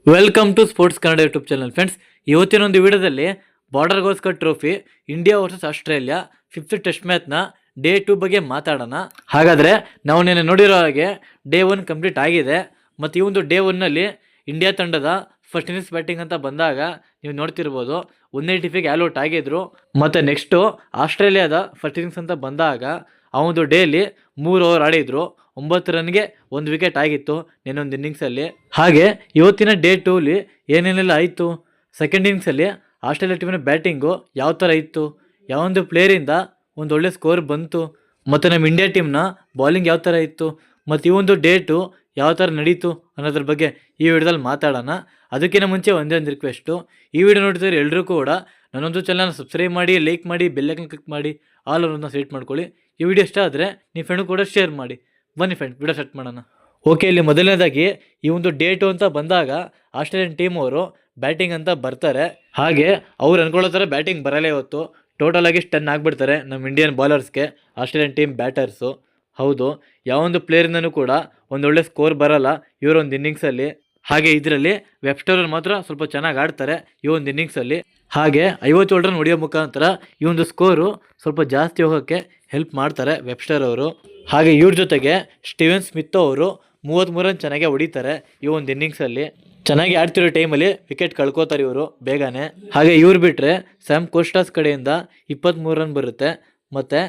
Welcome to sports Kannada YouTube channel friends. ಇವತ್ತಿನ ಒಂದು ವಿಡಿಯೋದಲ್ಲಿ border Gavaskar trophy India versus Australia fifth test ಮ್ಯಾಚ್ನ day 2 ಬಗ್ಗೆ ಮಾತಾಡೋಣ. ಹಾಗಾದರೆ ನಾವು ನಿನ್ನೆ ನೋಡಿರೋ ಹಾಗೆ ಡೇ 1 ಕಂಪ್ಲೀಟ್ ಆಗಿದೆ. ಮತ್ತು ಈ ಒಂದು ಡೇ 1ನಲ್ಲಿ ಇಂಡಿಯಾ ತಂಡದ ಫಸ್ಟ್ ಇನ್ನಿಂಗ್ಸ್ ಬ್ಯಾಟಿಂಗ್ ಅಂತ ಬಂದಾಗ ನೀವು ನೋಡ್ತಿರ್ಬೋದು 185ಗೆ ಆಲ್ ಔಟ್ ಆಗಿದ್ರು. ಮತ್ತು ನೆಕ್ಸ್ಟು ಆಸ್ಟ್ರೇಲಿಯಾದ ಫಸ್ಟ್ ಇನ್ನಿಂಗ್ಸ್ ಅಂತ ಬಂದಾಗ ಆ ಒಂದು ಡೇಲಿ 3 ಓವರ್ ಆಡಿದ್ರು. 9 ರನ್ಗೆ 1 ವಿಕೆಟ್ ಆಗಿತ್ತು ಇನ್ನೊಂದು ಇನ್ನಿಂಗ್ಸಲ್ಲಿ. ಹಾಗೆ ಇವತ್ತಿನ ಡೇ 2ಲಿ ಏನೇನೆಲ್ಲ ಆಯಿತು, ಸೆಕೆಂಡ್ ಇನ್ನಿಂಗ್ಸಲ್ಲಿ ಆಸ್ಟ್ರೇಲಿಯಾ ಟೀಮಿನ ಬ್ಯಾಟಿಂಗು ಯಾವ ಥರ ಇತ್ತು, ಯಾವೊಂದು ಪ್ಲೇಯರಿಂದ ಒಂದು ಒಳ್ಳೆ ಸ್ಕೋರ್ ಬಂತು, ಮತ್ತು ನಮ್ಮ ಇಂಡಿಯಾ ಟೀಮ್ನ ಬೌಲಿಂಗ್ ಯಾವ ಥರ ಇತ್ತು, ಮತ್ತು ಈ ಒಂದು ಡೇ 2 ಯಾವ ಥರ ನಡೀತು ಅನ್ನೋದ್ರ ಬಗ್ಗೆ ಈ ವಿಡಿಯೋದಲ್ಲಿ ಮಾತಾಡೋಣ. ಅದಕ್ಕಿಂತ ಮುಂಚೆ ಒಂದೇ ಒಂದು ರಿಕ್ವೆಸ್ಟು, ಈ ವಿಡಿಯೋ ನೋಡಿದ್ರೆ ಎಲ್ಲರೂ ಕೂಡ ನನ್ನೊಂದು ಚಾನಲ್ನ ಸಬ್ಸ್ಕ್ರೈಬ್ ಮಾಡಿ, ಲೈಕ್ ಮಾಡಿ, ಬೆಲ್ಲೈಕನ್ ಕ್ಲಿಕ್ ಮಾಡಿ, ಆಲ್ ಅನ್ನೋದನ್ನ ಸೆಲೆಕ್ಟ್ ಮಾಡ್ಕೊಳ್ಳಿ. ಈ ವಿಡಿಯೋ ಇಷ್ಟ ಆದರೆ ನಿಮ್ಮ ಫ್ರೆಂಡ್ ಕೂಡ ಶೇರ್ ಮಾಡಿ. ಬನ್ನಿ ಫ್ರೆಂಡ್, ವಿಡಿಯೋ ಸ್ಟಾರ್ಟ್ ಮಾಡೋಣ. ಓಕೆ, ಇಲ್ಲಿ ಮೊದಲನೇದಾಗಿ ಈ ಒಂದು ಡೇ 2 ಅಂತ ಬಂದಾಗ ಆಸ್ಟ್ರೇಲಿಯನ್ ಟೀಮ್ ಅವರು ಬ್ಯಾಟಿಂಗ್ ಅಂತ ಬರ್ತಾರೆ. ಹಾಗೆ ಅವ್ರು ಅನ್ಕೊಳ್ಳೋ ಥರ ಬ್ಯಾಟಿಂಗ್ ಬರಲ್ಲ ಇವತ್ತು. ಟೋಟಲಾಗಿ ಸ್ಟನ್ ಆಗಿಬಿಡ್ತಾರೆ ನಮ್ಮ ಇಂಡಿಯನ್ ಬೌಲರ್ಸ್ಗೆ ಆಸ್ಟ್ರೇಲಿಯನ್ ಟೀಮ್ ಬ್ಯಾಟರ್ಸು. ಹೌದು, ಯಾವೊಂದು ಪ್ಲೇಯರಿಂದನೂ ಕೂಡ ಒಂದೊಳ್ಳೆ ಸ್ಕೋರ್ ಬರಲ್ಲ ಇವರೊಂದು ಇನ್ನಿಂಗ್ಸಲ್ಲಿ. ಹಾಗೆ ಇದರಲ್ಲಿ ವೆಬ್ಸ್ಟರ್ ಅವ್ರು ಮಾತ್ರ ಸ್ವಲ್ಪ ಚೆನ್ನಾಗಿ ಆಡ್ತಾರೆ ಈ ಒಂದು ಇನ್ನಿಂಗ್ಸಲ್ಲಿ. ಹಾಗೆ 57 ರನ್ ಹೊಡೆಯೋ ಮುಖಾಂತರ ಈ ಒಂದು ಸ್ಕೋರು ಸ್ವಲ್ಪ ಜಾಸ್ತಿ ಹೋಗೋಕ್ಕೆ ಹೆಲ್ಪ್ ಮಾಡ್ತಾರೆ ವೆಬ್ಸ್ಟರ್ ಅವರು. ಹಾಗೆ ಇವ್ರ ಜೊತೆಗೆ ಸ್ಟೀವನ್ ಸ್ಮಿತ್ ಅವರು 33 ರನ್ ಚೆನ್ನಾಗೆ ಹೊಡಿತಾರೆ ಈ ಒಂದು ಇನ್ನಿಂಗ್ಸಲ್ಲಿ. ಚೆನ್ನಾಗಿ ಆಡ್ತಿರೋ ಟೈಮಲ್ಲಿ ವಿಕೆಟ್ ಕಳ್ಕೋತಾರೆ ಇವರು ಬೇಗನೆ. ಹಾಗೆ ಇವ್ರು ಬಿಟ್ಟರೆ ಸ್ಯಾಮ್ ಕೋಸ್ಟಾಸ್ ಕಡೆಯಿಂದ 23 ರನ್ ಬರುತ್ತೆ, ಮತ್ತು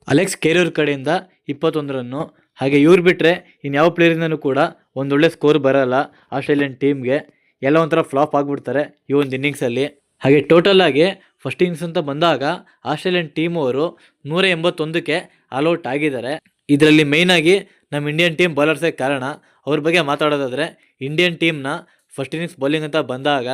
ಅಲೆಕ್ಸ್ ಕೇರಿಯರ್ ಕಡೆಯಿಂದ 21 ರನ್ನು. ಹಾಗೆ ಇವ್ರು ಬಿಟ್ಟರೆ ಇನ್ಯಾವ ಪ್ಲೇಯರಿಂದನೂ ಕೂಡ ಒಂದೊಳ್ಳೆ ಸ್ಕೋರ್ ಬರೋಲ್ಲ ಆಸ್ಟ್ರೇಲಿಯನ್ ಟೀಮ್ಗೆ. ಎಲ್ಲ ಒಂಥರ ಫ್ಲಾಪ್ ಆಗಿಬಿಡ್ತಾರೆ ಈ ಒಂದು ಇನ್ನಿಂಗ್ಸಲ್ಲಿ. ಹಾಗೆ ಟೋಟಲಾಗಿ ಫಸ್ಟ್ ಇನ್ನಿಂಗ್ಸ್ ಅಂತ ಬಂದಾಗ ಆಸ್ಟ್ರೇಲಿಯನ್ ಟೀಮ್ ಅವರು 181ಕ್ಕೆ ಆಲ್ ಔಟ್ ಆಗಿದ್ದಾರೆ. ಇದರಲ್ಲಿ ಮೇಯ್ನಾಗಿ ನಮ್ಮ ಇಂಡಿಯನ್ ಟೀಮ್ ಬೌಲರ್ಸೇ ಕಾರಣ. ಅವ್ರ ಬಗ್ಗೆ ಮಾತಾಡೋದಾದರೆ ಇಂಡಿಯನ್ ಟೀಮ್ನ ಫಸ್ಟ್ ಇನ್ನಿಂಗ್ಸ್ ಬೌಲಿಂಗ್ ಅಂತ ಬಂದಾಗ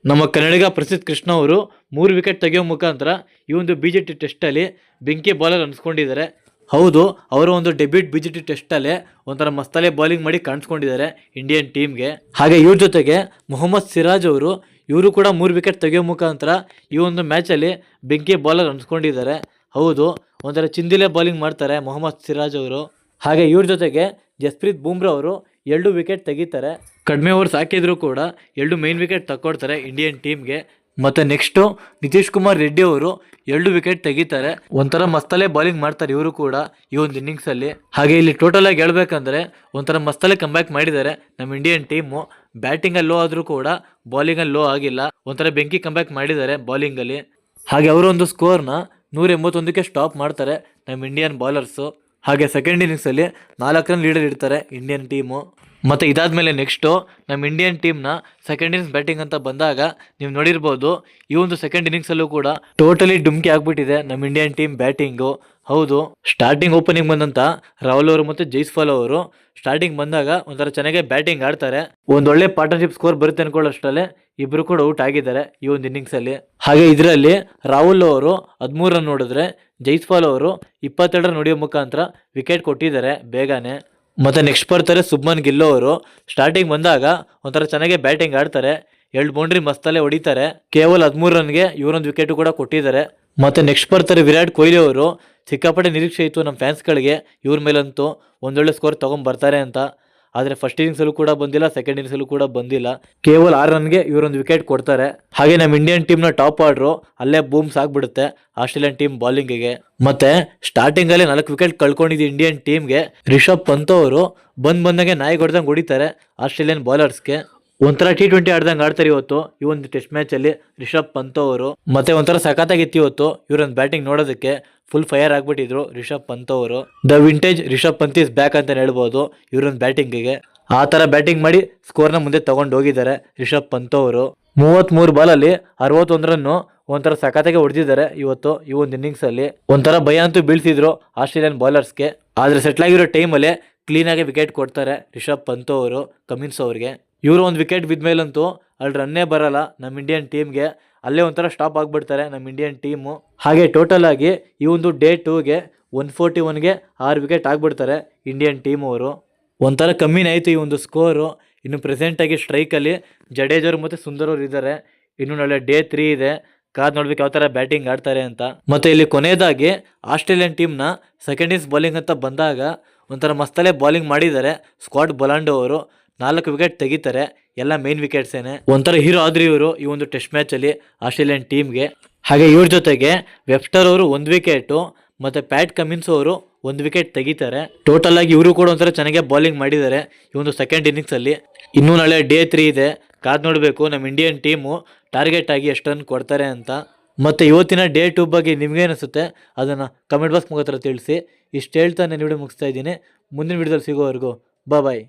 ನಮ್ಮ ಕನ್ನಡಿಗ ಪ್ರಸಿದ್ಧ ಕೃಷ್ಣ ಅವರು 3 ವಿಕೆಟ್ ತೆಗೆಯೋ ಮುಖಾಂತರ ಈ ಒಂದು BGT ಟೆಸ್ಟಲ್ಲಿ ಬೆಂಕಿ ಬೌಲರ್ ಅನಿಸ್ಕೊಂಡಿದ್ದಾರೆ. ಹೌದು, ಅವರು ಒಂದು ಡೆಬ್ಯೂಟ್ BGT ಟೆಸ್ಟಲ್ಲೇ ಒಂಥರ ಮಸ್ತಾಲೆ ಬೌಲಿಂಗ್ ಮಾಡಿ ಕಾಣಿಸ್ಕೊಂಡಿದ್ದಾರೆ ಇಂಡಿಯನ್ ಟೀಮ್ಗೆ. ಹಾಗೆ ಇವ್ರ ಜೊತೆಗೆ ಮೊಹಮ್ಮದ್ ಸಿರಾಜ್ ಅವರು ಇವರು ಕೂಡ 3 ವಿಕೆಟ್ ತೆಗೆಯೋ ಮುಖಾಂತರ ಈ ಒಂದು ಮ್ಯಾಚಲ್ಲಿ ಬೆಂಕಿ ಬೌಲರ್ ಅನಿಸ್ಕೊಂಡಿದ್ದಾರೆ. ಹೌದು, ಒಂಥರ ಚಿಂದಿಲೆ ಬೌಲಿಂಗ್ ಮಾಡ್ತಾರೆ ಮೊಹಮ್ಮದ್ ಸಿರಾಜ್ ಅವರು. ಹಾಗೆ ಇವ್ರ ಜೊತೆಗೆ ಜಸ್ಪ್ರೀತ್ ಬೂಮ್ರಾ ಅವರು 2 ವಿಕೆಟ್ ತೆಗಿತಾರೆ. ಕಡಿಮೆ ಓವರ್ಸ್ ಹಾಕಿದ್ರು ಕೂಡ 2 ಮೈನ್ ವಿಕೆಟ್ ತಗೊಳ್ತಾರೆ ಇಂಡಿಯನ್ ಟೀಮ್ಗೆ. ಮತ್ತು ನೆಕ್ಸ್ಟು ನಿತೀಶ್ ಕುಮಾರ್ ರೆಡ್ಡಿ ಅವರು 2 ವಿಕೆಟ್ ತೆಗಿತಾರೆ. ಒಂಥರ ಮಸ್ತಲೆ ಬೌಲಿಂಗ್ ಮಾಡ್ತಾರೆ ಇವರು ಕೂಡ ಈ ಒಂದು ಇನ್ನಿಂಗ್ಸಲ್ಲಿ. ಹಾಗೆ ಇಲ್ಲಿ ಟೋಟಲಾಗಿ ಹೇಳ್ಬೇಕಂದ್ರೆ ಒಂಥರ ಮಸ್ತಲೆ ಕಂಬ್ಯಾಕ್ ಮಾಡಿದ್ದಾರೆ ನಮ್ಮ ಇಂಡಿಯನ್ ಟೀಮು. ಬ್ಯಾಟಿಂಗಲ್ಲಿ ಲೋ ಆದರೂ ಕೂಡ ಬೌಲಿಂಗಲ್ಲಿ ಲೋ ಆಗಿಲ್ಲ, ಒಂಥರ ಬೆಂಕಿ ಕಂಬ್ಯಾಕ್ ಮಾಡಿದ್ದಾರೆ ಬೌಲಿಂಗಲ್ಲಿ. ಹಾಗೆ ಅವರು ಒಂದು ಸ್ಕೋರ್ನ 181ಕ್ಕೆ ಸ್ಟಾಪ್ ಮಾಡ್ತಾರೆ ನಮ್ಮ ಇಂಡಿಯನ್ ಬೌಲರ್ಸು. ಹಾಗೆ ಸೆಕೆಂಡ್ ಇನ್ನಿಂಗ್ಸಲ್ಲಿ 4 ರನ್ ಲೀಡರ್ ಇಡ್ತಾರೆ ಇಂಡಿಯನ್ ಟೀಮು. ಮತ್ತು ಇದಾದಮೇಲೆ ನೆಕ್ಸ್ಟು ನಮ್ಮ ಇಂಡಿಯನ್ ಟೀಮ್ನ ಸೆಕೆಂಡ್ ಇನ್ನಿಂಗ್ಸ್ ಬ್ಯಾಟಿಂಗ್ ಅಂತ ಬಂದಾಗ ನೀವು ನೋಡಿರ್ಬೋದು ಈ ಒಂದು ಸೆಕೆಂಡ್ ಇನ್ನಿಂಗ್ಸಲ್ಲೂ ಕೂಡ ಟೋಟಲಿ ಡುಮ್ಕಿ ಆಗಿಬಿಟ್ಟಿದೆ ನಮ್ಮ ಇಂಡಿಯನ್ ಟೀಮ್ ಬ್ಯಾಟಿಂಗು. ಹೌದು, ಸ್ಟಾರ್ಟಿಂಗ್ ಓಪನಿಂಗ್ ಬಂದಂಥ ರಾಹುಲ್ ಅವರು ಮತ್ತು ಜೈಸ್ವಾಲ್ ಅವರು ಸ್ಟಾರ್ಟಿಂಗ್ ಬಂದಾಗ ಒಂಥರ ಚೆನ್ನಾಗಿ ಬ್ಯಾಟಿಂಗ್ ಆಡ್ತಾರೆ. ಒಂದೊಳ್ಳೆ ಪಾರ್ಟ್ನರ್ಶಿಪ್ ಸ್ಕೋರ್ ಬರುತ್ತೆ ಅನ್ಕೊಳ್ಳೋಷ್ಟರಲ್ಲೇ ಇಬ್ಬರು ಕೂಡ ಔಟ್ ಆಗಿದ್ದಾರೆ ಈ ಒಂದು ಇನ್ನಿಂಗ್ಸಲ್ಲಿ. ಹಾಗೆ ಇದರಲ್ಲಿ ರಾಹುಲ್ ಅವರು 13 ರನ್ ನೋಡಿದ್ರೆ ಜೈಸ್ವಾಲ್ ಅವರು 22 ರನ್ ಹೊಡೆಯೋ ಮುಖಾಂತರ ವಿಕೆಟ್ ಕೊಟ್ಟಿದ್ದಾರೆ ಬೇಗನೆ. ಮತ್ತು ನೆಕ್ಸ್ಟ್ ಬರ್ತಾರೆ ಸುಬ್ಮನ್ ಗಿಲ್ ಅವರು. ಸ್ಟಾರ್ಟಿಂಗ್ ಬಂದಾಗ ಒಂಥರ ಚೆನ್ನಾಗಿ ಬ್ಯಾಟಿಂಗ್ ಆಡ್ತಾರೆ, 2 ಬೌಂಡ್ರಿ ಮಸ್ತಲ್ಲೇ ಹೊಡಿತಾರೆ. ಕೇವಲ 13 ರನ್ಗೆ ಇವರೊಂದು ವಿಕೆಟು ಕೂಡ ಕೊಟ್ಟಿದ್ದಾರೆ. ಮತ್ತು ನೆಕ್ಸ್ಟ್ ಬರ್ತಾರೆ ವಿರಾಟ್ ಕೊಹ್ಲಿ ಅವರು. ಸಿಕ್ಕಾಪಟ್ಟೆ ನಿರೀಕ್ಷೆ ಇತ್ತು ನಮ್ಮ ಫ್ಯಾನ್ಸ್ಗಳಿಗೆ ಇವ್ರ ಮೇಲಂತೂ ಒಂದೊಳ್ಳೆ ಸ್ಕೋರ್ ತೊಗೊಂಬರ್ತಾರೆ ಅಂತ. ಆದರೆ ಫಸ್ಟ್ ಇನ್ನಿಂಗ್ಸಲ್ಲೂ ಕೂಡ ಬಂದಿಲ್ಲ, ಸೆಕೆಂಡ್ ಇನ್ನಿಂಗ್ಸಲ್ಲೂ ಕೂಡ ಬಂದಿಲ್ಲ. ಕೇವಲ 6 ರನ್ಗೆ ಇವರೊಂದು ವಿಕೆಟ್ ಕೊಡ್ತಾರೆ. ಹಾಗೆ ನಮ್ಮ ಇಂಡಿಯನ್ ಟೀಮ್ನ ಟಾಪ್ ಆರ್ಡ್ರು ಅಲ್ಲೇ ಬೂಮ್ಸ್ ಆಗಿಬಿಡುತ್ತೆ ಆಸ್ಟ್ರೇಲಿಯನ್ ಟೀಮ್ ಬೌಲಿಂಗಿಗೆ. ಮತ್ತು ಸ್ಟಾರ್ಟಿಂಗಲ್ಲೇ 4 ವಿಕೆಟ್ ಕಳ್ಕೊಂಡಿದ್ದು ಇಂಡಿಯನ್ ಟೀಮ್ಗೆ. ರಿಷಬ್ ಪಂತ್ ಅವರು ಬಂದಾಗೆ ನಾಯಿ ಹೊಡೆದಂಗೆ ಹೊಡಿತಾರೆ ಆಸ್ಟ್ರೇಲಿಯನ್ ಬೌಲರ್ಸ್ಗೆ. ಒಂಥರ T20 ಆಡ್ದಂಗೆ ಆಡ್ತಾರೆ ಇವತ್ತು ಈ ಒಂದು ಟೆಸ್ಟ್ ಮ್ಯಾಚಲ್ಲಿ ರಿಷಬ್ ಪಂತ್ ಅವರು. ಮತ್ತು ಒಂಥರ ಸಖತ್ತಾಗಿತ್ತು ಇವತ್ತು ಇವರೊಂದು ಬ್ಯಾಟಿಂಗ್ ನೋಡೋದಕ್ಕೆ. ಫುಲ್ ಫೈರ್ ಆಗಿಬಿಟ್ಟಿದ್ರು ರಿಷಬ್ ಪಂತ್ ಅವರು. The vintage Rishabh Pant is back ಅಂತ ಹೇಳ್ಬೋದು ಇವರೊಂದು ಬ್ಯಾಟಿಂಗಿಗೆ. ಆ ಥರ ಬ್ಯಾಟಿಂಗ್ ಮಾಡಿ ಸ್ಕೋರ್ನ ಮುಂದೆ ತಗೊಂಡು ಹೋಗಿದ್ದಾರೆ ರಿಷಬ್ ಪಂತ್ ಅವರು. 33 ಬಾಲಲ್ಲಿ 61 ರನ್ನು ಒಂಥರ ಸಖತ್ತಾಗಿ ಹೊಡೆದಿದ್ದಾರೆ ಇವತ್ತು ಈ ಒಂದು ಇನ್ನಿಂಗ್ಸಲ್ಲಿ. ಒಂಥರ ಭಯ ಅಂತೂ ಬೀಳ್ಸಿದ್ರು ಆಸ್ಟ್ರೇಲಿಯನ್ ಬೌಲರ್ಸ್ಗೆ. ಆದರೆ ಸೆಟ್ಲಾಗಿರೋ ಟೈಮಲ್ಲೇ ಕ್ಲೀನಾಗಿ ವಿಕೆಟ್ ಕೊಡ್ತಾರೆ ರಿಷಬ್ ಪಂತ್ ಅವರು ಕಮಿನ್ಸ್ ಅವ್ರಿಗೆ. ಇವರು ಒಂದು ವಿಕೆಟ್ ಬಿದ್ಮೇಲಂತೂ ಅಲ್ಲಿ ರನ್ನೇ ಬರಲ್ಲ ನಮ್ಮ ಇಂಡಿಯನ್ ಟೀಮ್ಗೆ. ಅಲ್ಲೇ ಒಂಥರ ಸ್ಟಾಪ್ ಆಗಿಬಿಡ್ತಾರೆ ನಮ್ಮ ಇಂಡಿಯನ್ ಟೀಮು. ಹಾಗೆ ಟೋಟಲ್ ಆಗಿ ಈ ಒಂದು ಡೇ 2ಗೆ 141ಗೆ 6 ವಿಕೆಟ್ ಆಗಿಬಿಡ್ತಾರೆ ಇಂಡಿಯನ್ ಟೀಮ್ ಅವರು. ಒಂಥರ ಕಮ್ಮಿನೇ ಆಯಿತು ಈ ಒಂದು ಸ್ಕೋರು. ಇನ್ನು ಪ್ರೆಸೆಂಟಾಗಿ ಸ್ಟ್ರೈಕಲ್ಲಿ ಜಡೇಜರು ಮತ್ತು ಸುಂದರ್ ಅವರು ಇದ್ದಾರೆ. ಇನ್ನು ನಾಳೆ ಡೇ 3 ಇದೆ, ಕಾದು ನೋಡ್ಬೇಕು ಯಾವ ಥರ ಬ್ಯಾಟಿಂಗ್ ಆಡ್ತಾರೆ ಅಂತ. ಮತ್ತು ಇಲ್ಲಿ ಕೊನೆಯದಾಗಿ ಆಸ್ಟ್ರೇಲಿಯನ್ ಟೀಮ್ನ ಸೆಕೆಂಡ್ ಇನ್ನಿಂಗ್ಸ್ ಬೌಲಿಂಗ್ ಅಂತ ಬಂದಾಗ ಒಂಥರ ಮಸ್ತಲ್ಲೇ ಬೌಲಿಂಗ್ ಮಾಡಿದ್ದಾರೆ ಸ್ಕಾಟ್ ಬೊಲಾಂಡೋ ಅವರು. 4 ವಿಕೆಟ್ ತೆಗಿತಾರೆ, ಎಲ್ಲ ಮೇನ್ ವಿಕೆಟ್ಸೇನೆ. ಒಂಥರ ಹೀರೋ ಆದ್ರಿ ಇವರು ಈ ಒಂದು ಟೆಸ್ಟ್ ಮ್ಯಾಚಲ್ಲಿ ಆಸ್ಟ್ರೇಲಿಯನ್ ಟೀಮ್ಗೆ. ಹಾಗೆ ಇವ್ರ ಜೊತೆಗೆ ವೆಬ್ಸ್ಟರ್ ಅವರು 1 ವಿಕೆಟು ಮತ್ತು ಪ್ಯಾಟ್ ಕಮಿನ್ಸ್ ಅವರು 1 ವಿಕೆಟ್ ತೆಗಿತಾರೆ. ಟೋಟಲ್ ಆಗಿ ಇವರು ಕೂಡ ಒಂಥರ ಚೆನ್ನಾಗಿ ಬೌಲಿಂಗ್ ಮಾಡಿದ್ದಾರೆ ಈ ಒಂದು ಸೆಕೆಂಡ್ ಇನ್ನಿಂಗ್ಸಲ್ಲಿ. ಇನ್ನೂ ನಾಳೆ ಡೇ 3 ಇದೆ, ಕಾದು ನೋಡಬೇಕು ನಮ್ಮ ಇಂಡಿಯನ್ ಟೀಮು ಟಾರ್ಗೆಟ್ ಆಗಿ ಎಷ್ಟು ರನ್ ಕೊಡ್ತಾರೆ ಅಂತ. ಮತ್ತು ಇವತ್ತಿನ ಡೇ 2 ಬಗ್ಗೆ ನಿಮ್ಗೇನಿಸುತ್ತೆ ಅದನ್ನು ಕಮೆಂಟ್ ಬಾಕ್ಸ್ ಮುಖಾಂತರ ತಿಳಿಸಿ. ಇಷ್ಟು ಹೇಳ್ತಾ ನಾನು ವಿಡಿಯೋ ಮುಗಿಸ್ತಾ ಇದ್ದೀನಿ. ಮುಂದಿನ ವಿಡಿಯೋದಲ್ಲಿ ಸಿಗೋವರೆಗೂ ಬಾಯ್.